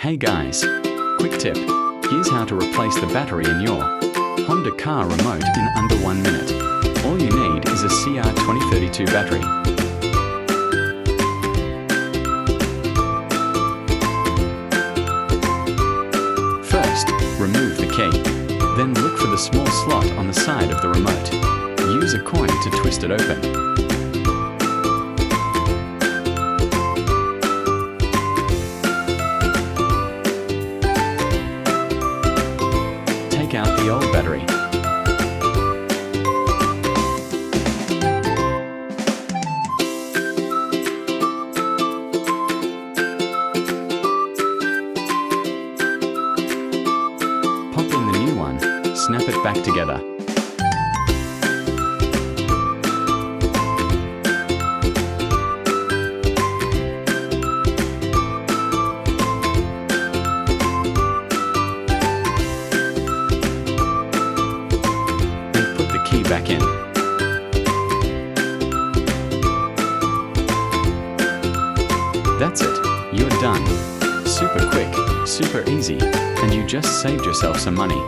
Hey guys, quick tip. Here's how to replace the battery in your Honda car remote in under 1 minute. All you need is a CR2032 battery. First, remove the key. Then look for the small slot on the side of the remote. Use a coin to twist it open. Take out the old battery. Pop in the new one, snap it back together. Key back in. That's it, you're done. Super quick, super easy, and you just saved yourself some money.